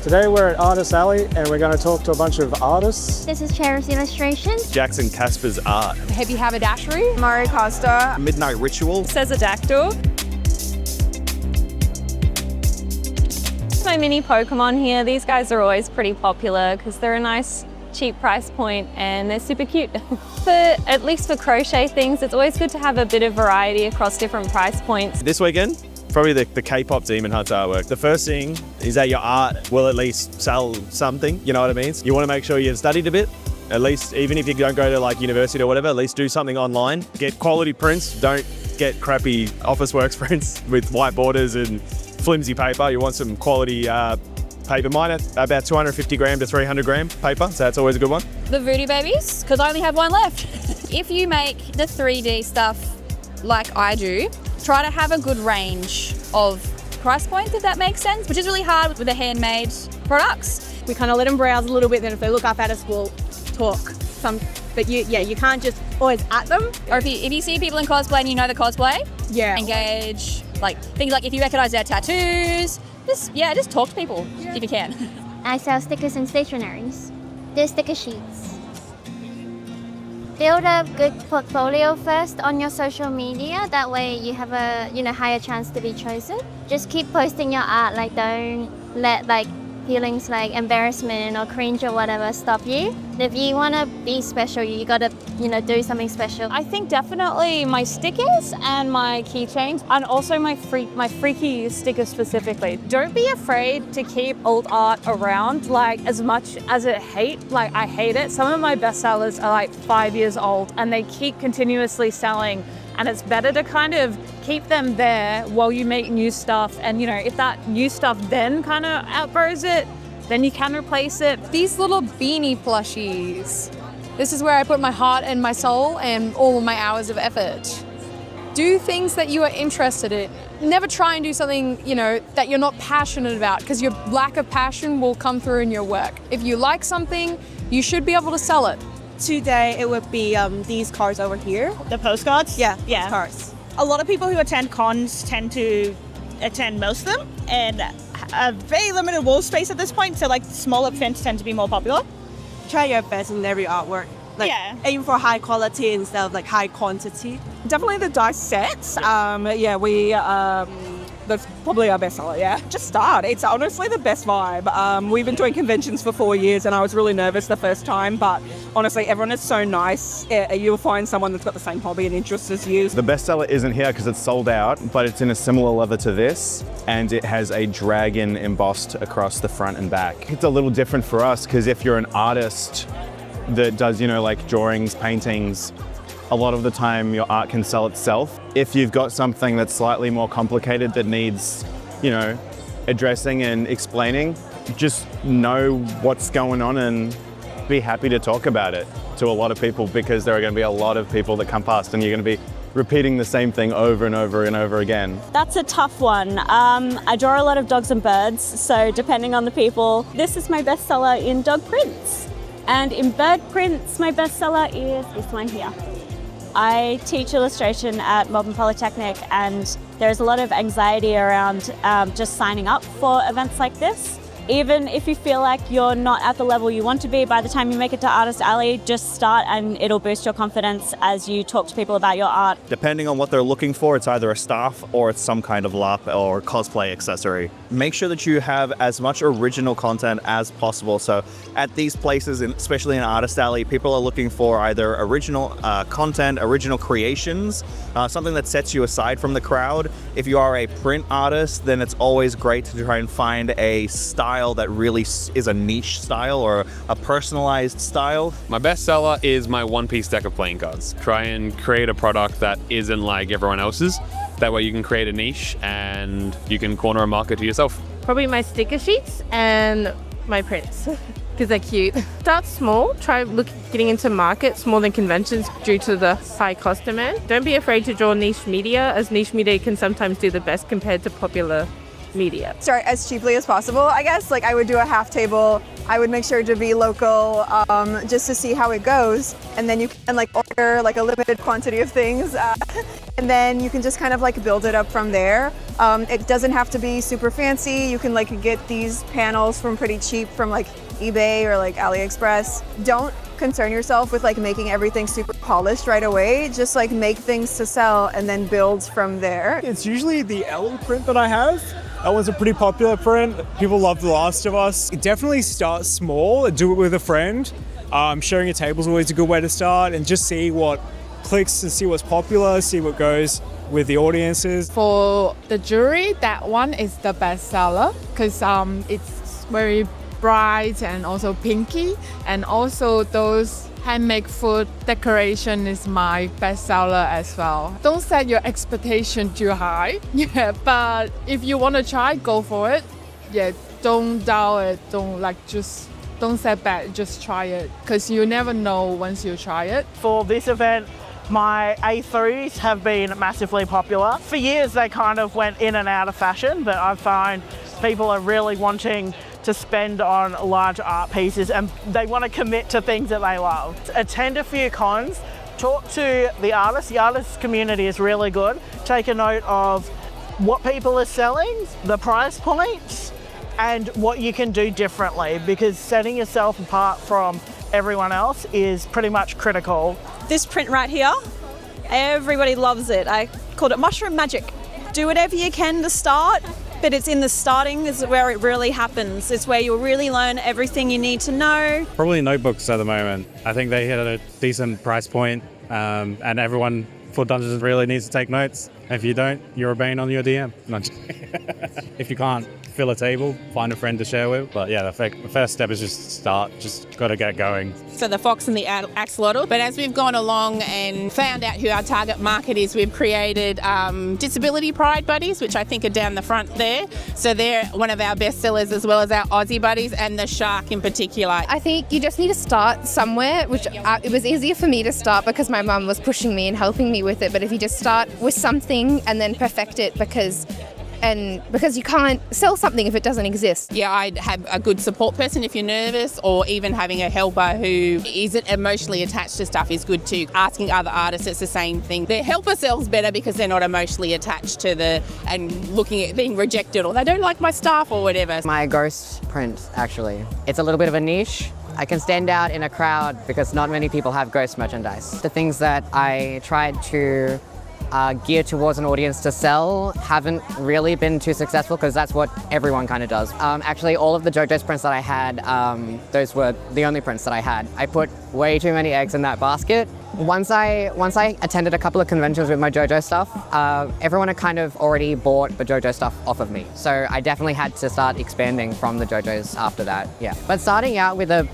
Today we're at Artist Alley and we're going to talk to a bunch of artists. This is Cheryl's Illustration. Jackson Casper's art. Heavy Haberdashery. Mari Costa. Midnight Ritual. Says a Dactyl. My mini Pokemon here. These guys are always pretty popular because they're a nice cheap price point and they're super cute. At least for crochet things, it's always good to have a bit of variety across different price points. This weekend, probably the K-pop Demon Hunter artwork. The first thing is that your art will at least sell something, you know what I mean? You want to make sure you've studied a bit, at least even if you don't go to like university or whatever, at least do something online. Get quality prints, don't get crappy Officeworks prints with white borders and flimsy paper. You want some quality paper. Mine at about 250 gram to 300 gram paper, so that's always a good one. The Voodoo Babies, because I only have one left. If you make the 3D stuff like I do, try to have a good range of price points, if that makes sense, which is really hard with the handmade products. We kind of let them browse a little bit, then if they look up at us, we'll talk some. But you can't just always at them. Or if you see people in cosplay and you know the cosplay, Yeah. engage. Like things like if you recognize their tattoos, just talk to people if you can. I sell stickers and stationeries. They're sticker sheets. Build a good portfolio first on your social media. That way you have a higher chance to be chosen. Just keep posting your art. Like don't let feelings like embarrassment or cringe or whatever stop you. If you want to be special, you got to do something special. I think definitely my stickers and my keychains, and also my freaky stickers specifically. Don't be afraid to keep old art around, as much as I hate it. Some of my bestsellers are 5 years old and they keep continuously selling, and it's better to kind of keep them there while you make new stuff. And if that new stuff then kind of outgrows it, then you can replace it. These little beanie plushies. This is where I put my heart and my soul and all of my hours of effort. Do things that you are interested in. Never try and do something, that you're not passionate about, because your lack of passion will come through in your work. If you like something, you should be able to sell it. Today it would be these cards over here. The postcards? Yeah. Cards. A lot of people who attend cons tend to attend most of them, and a very limited wall space at this point, so smaller prints tend to be more popular. Try your best in every artwork. Aim for high quality instead of high quantity. Definitely the dice sets. That's probably our best seller, yeah. Just start. It's honestly the best vibe. We've been doing conventions for 4 years and I was really nervous the first time, but honestly, everyone is so nice. You'll find someone that's got the same hobby and interests as you. The bestseller isn't here because it's sold out, but it's in a similar leather to this, and it has a dragon embossed across the front and back. It's a little different for us because if you're an artist that does, drawings, paintings, a lot of the time your art can sell itself. If you've got something that's slightly more complicated that needs, addressing and explaining, just know what's going on and be happy to talk about it to a lot of people, because there are going to be a lot of people that come past and you're going to be repeating the same thing over and over and over again. That's a tough one. I draw a lot of dogs and birds, so depending on the people, this is my bestseller in dog prints. And in bird prints, my bestseller is this one here. I teach illustration at Melbourne Polytechnic, and there's a lot of anxiety around just signing up for events like this. Even if you feel like you're not at the level you want to be, by the time you make it to Artist Alley, just start and it'll boost your confidence as you talk to people about your art. Depending on what they're looking for, it's either a staff or it's some kind of LARP or cosplay accessory. Make sure that you have as much original content as possible. So at these places, especially in Artist Alley, people are looking for either original content, original creations, something that sets you aside from the crowd. If you are a print artist, then it's always great to try and find a style that really is a niche style or a personalized style. My best seller is my one-piece deck of playing cards. Try and create a product that isn't like everyone else's. That way you can create a niche and you can corner a market to yourself. Probably my sticker sheets and my prints because they're cute. Start small, try getting into markets more than conventions due to the high cost demand. Don't be afraid to draw niche media, as niche media can sometimes do the best compared to popular media. Start as cheaply as possible, I guess. I would do a half table. I would make sure to be local just to see how it goes. And then you can order a limited quantity of things. and then you can just kind of like build it up from there. It doesn't have to be super fancy. You can like get these panels from pretty cheap from like eBay or like AliExpress. Don't concern yourself with like making everything super polished right away. Just like make things to sell and then build from there. It's usually the Ellie print that I have. That one's a pretty popular print. People love The Last of Us. Definitely start small and do it with a friend. Sharing a table is always a good way to start, and just see what clicks and see what's popular, see what goes with the audiences. For the jewelry, that one is the best seller because it's very bright and also pinky, and also those handmade food decoration is my best seller as well. Don't set your expectation too high. Yeah, but if you want to try, go for it. Yeah, don't doubt it. Don't set back, just try it, because you never know once you try it. For this event, my A3s have been massively popular. For years they kind of went in and out of fashion, but I find people are really wanting to spend on large art pieces and they want to commit to things that they love. Attend a few cons, talk to the artists. The artist community is really good. Take a note of what people are selling, the price points, and what you can do differently, because setting yourself apart from everyone else is pretty much critical. This print right here, everybody loves it. I called it mushroom magic. Do whatever you can to start, but it's in the starting is where it really happens. It's where you'll really learn everything you need to know. Probably notebooks at the moment. I think they hit a decent price point, and everyone for Dungeons really needs to take notes. If you don't, you're a bane on your DM. If you can't fill a table, find a friend to share with. But yeah, the first step is just start. Just got to get going. So the fox and the axolotl. But as we've gone along and found out who our target market is, we've created Disability Pride Buddies, which I think are down the front there. So they're one of our best sellers, as well as our Aussie Buddies and the shark in particular. I think you just need to start somewhere, which it was easier for me to start because my mum was pushing me and helping me with it. But if you just start with something and then perfect it, because you can't sell something if it doesn't exist. Yeah, I'd have a good support person if you're nervous, or even having a helper who isn't emotionally attached to stuff is good too. Asking other artists, it's the same thing. Their helper sells better because they're not emotionally attached to and looking at being rejected, or they don't like my stuff or whatever. My ghost print, actually. It's a little bit of a niche. I can stand out in a crowd because not many people have ghost merchandise. The things that I tried to gear towards an audience to sell haven't really been too successful, because that's what everyone kind of does. Actually, all of the JoJo's prints that I had, those were the only prints that I had. I put way too many eggs in that basket. Once I attended a couple of conventions with my JoJo stuff, everyone had kind of already bought the JoJo stuff off of me. So I definitely had to start expanding from the JoJo's after that, yeah. But starting out with a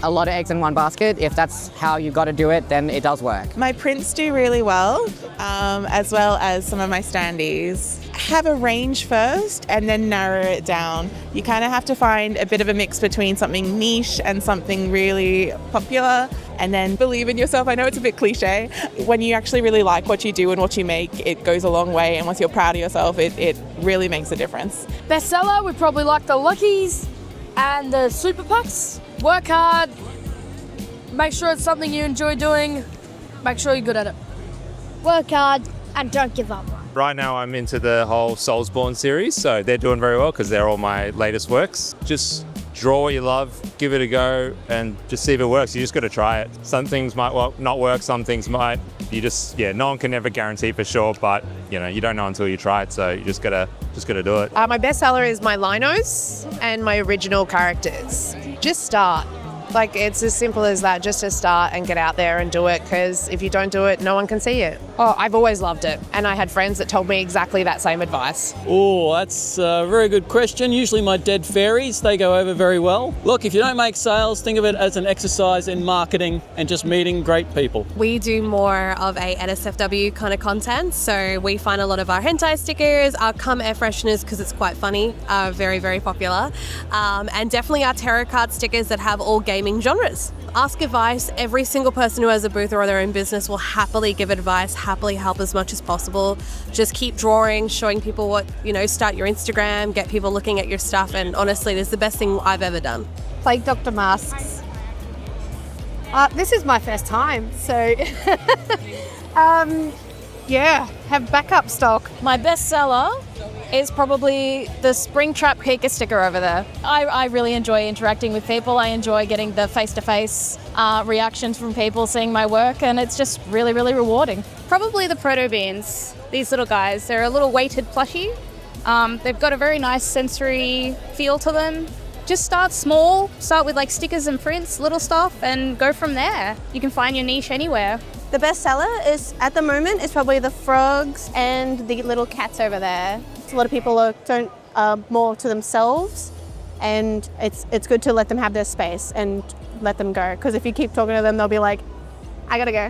lot of eggs in one basket, if that's how you got to do it, then it does work. My prints do really well, as well as some of my standees. Have a range first and then narrow it down. You kind of have to find a bit of a mix between something niche and something really popular, and then believe in yourself. I know it's a bit cliche. When you actually really like what you do and what you make, it goes a long way, and once you're proud of yourself, it really makes a difference. Bestseller would probably like the Luckies and the Super Pucks. Work hard, make sure it's something you enjoy doing, make sure you're good at it. Work hard and don't give up. Right now I'm into the whole Soulsborne series, so they're doing very well because they're all my latest works. Just draw what you love, give it a go, and just see if it works. You just got to try it. Some things might not work, some things might. No one can ever guarantee for sure, but you don't know until you try it, so you just gotta do it. My best seller is my linos and my original characters. Just start. Like, it's as simple as that, just to start and get out there and do it, because if you don't do it, no one can see it. Oh, I've always loved it, and I had friends that told me exactly that same advice. Oh, that's a very good question. Usually my dead fairies, they go over very well. Look, if you don't make sales, think of it as an exercise in marketing and just meeting great people. We do more of a NSFW kind of content, so we find a lot of our hentai stickers, our cum air fresheners, because it's quite funny, are very, very popular, and definitely our tarot card stickers that have all gaming genres. Ask advice. Every single person who has a booth or their own business will happily give advice, happily help as much as possible. Just keep drawing, showing people what, start your Instagram, get people looking at your stuff, and honestly, this is the best thing I've ever done. Plague Doctor masks. This is my first time, so Yeah, have backup stock. My best seller is probably the Springtrap Kika sticker over there. I really enjoy interacting with people. I enjoy getting the face-to-face reactions from people seeing my work, and it's just really, really rewarding. Probably the Proto Beans, these little guys. They're a little weighted plushie. They've got a very nice sensory feel to them. Just start small, start with like stickers and prints, little stuff, and go from there. You can find your niche anywhere. The best seller is, at the moment, is probably the frogs and the little cats over there. A lot of people are more to themselves, and it's good to let them have their space and let them go. Because if you keep talking to them, they'll be like, I gotta go.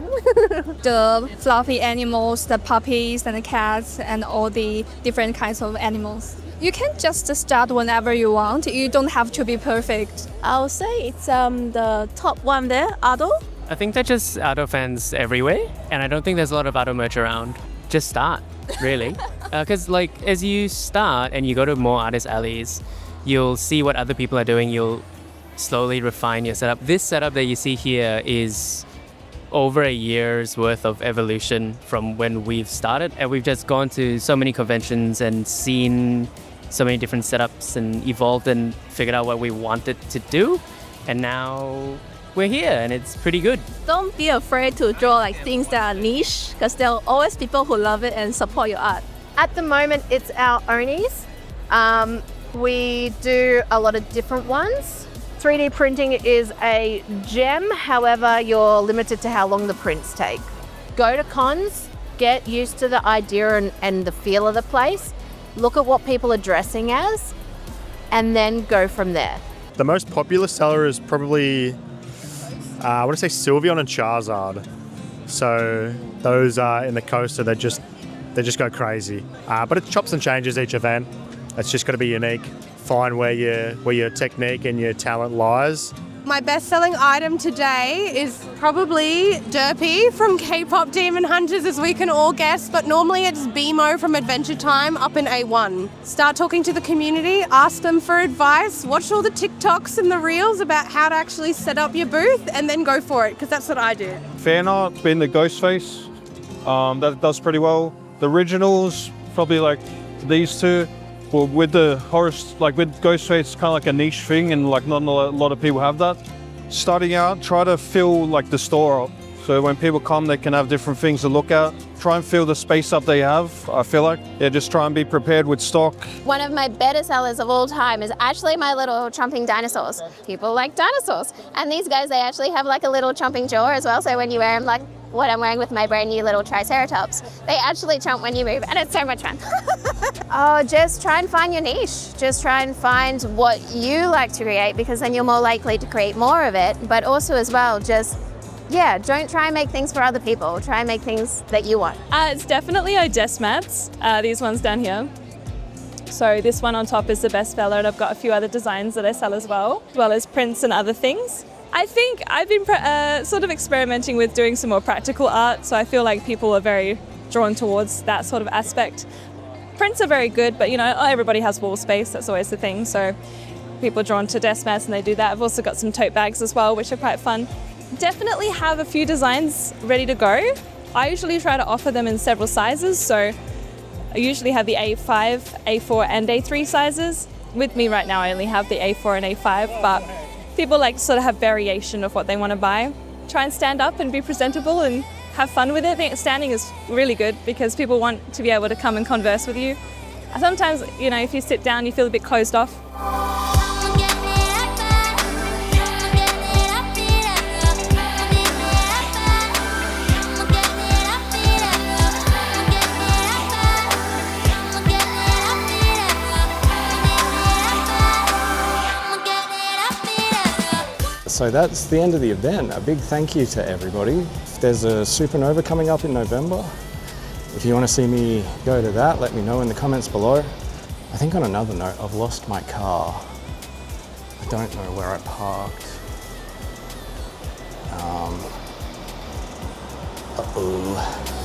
The fluffy animals, the puppies and the cats and all the different kinds of animals. You can just start whenever you want. You don't have to be perfect. I'll say it's the top one there, Ado. I think they're just Ado fans everywhere, and I don't think there's a lot of Ado merch around. Just start, really. Because like as you start and you go to more artist alleys, you'll see what other people are doing. You'll slowly refine your setup. This setup that you see here is over a year's worth of evolution from when we've started, and we've just gone to so many conventions and seen so many different setups and evolved and figured out what we wanted to do, and now we're here and it's pretty good. Don't be afraid to draw like things that are niche, because there are always people who love it and support your art. At the moment, it's our Onis. We do a lot of different ones. 3D printing is a gem, however, you're limited to how long the prints take. Go to cons, get used to the idea and the feel of the place, look at what people are dressing as, and then go from there. The most popular seller is probably, I want to say Sylveon and Charizard. So those are in the coaster, they just go crazy. But it chops and changes each event. It's just got to be unique. Find where your technique and your talent lies. My best-selling item today is probably Derpy from K-Pop Demon Hunters, as we can all guess, but normally it's BMO from Adventure Time up in A1. Start talking to the community, ask them for advice, watch all the TikToks and the Reels about how to actually set up your booth, and then go for it, because that's what I do. Fan art's been the Ghostface. That does pretty well. The originals, probably like these two. Well, with the Horus, like with Ghostface, it's kind of like a niche thing, and like not a lot of people have that. Starting out, try to fill like the store up. So when people come, they can have different things to look at. Try and fill the space up they have, I feel like. Yeah, just try and be prepared with stock. One of my better sellers of all time is actually my little chomping dinosaurs. People like dinosaurs. And these guys, they actually have like a little chomping jaw as well. So when you wear them, like what I'm wearing with my brand new little Triceratops, they actually chomp when you move, and it's so much fun. Oh, just try and find your niche. Just try and find what you like to create, because then you're more likely to create more of it. But also as well, just don't try and make things for other people. Try and make things that you want. It's definitely Odess mats, these ones down here. So this one on top is the best seller, and I've got a few other designs that I sell as well as prints and other things. I think I've been sort of experimenting with doing some more practical art, so I feel like people are very drawn towards that sort of aspect. Prints are very good, but everybody has wall space, that's always the thing, so people are drawn to desk mats and they do that. I've also got some tote bags as well, which are quite fun. Definitely have a few designs ready to go. I usually try to offer them in several sizes, so I usually have the A5, A4 and A3 sizes. With me right now I only have the A4 and A5, but people like to sort of have variation of what they want to buy. Try and stand up and be presentable and have fun with it. I think standing is really good because people want to be able to come and converse with you. Sometimes, if you sit down, you feel a bit closed off. So that's the end of the event. A big thank you to everybody. There's a Supernova coming up in November. If you want to see me go to that, let me know in the comments below. I think on another note, I've lost my car. I don't know where I parked. Uh-oh.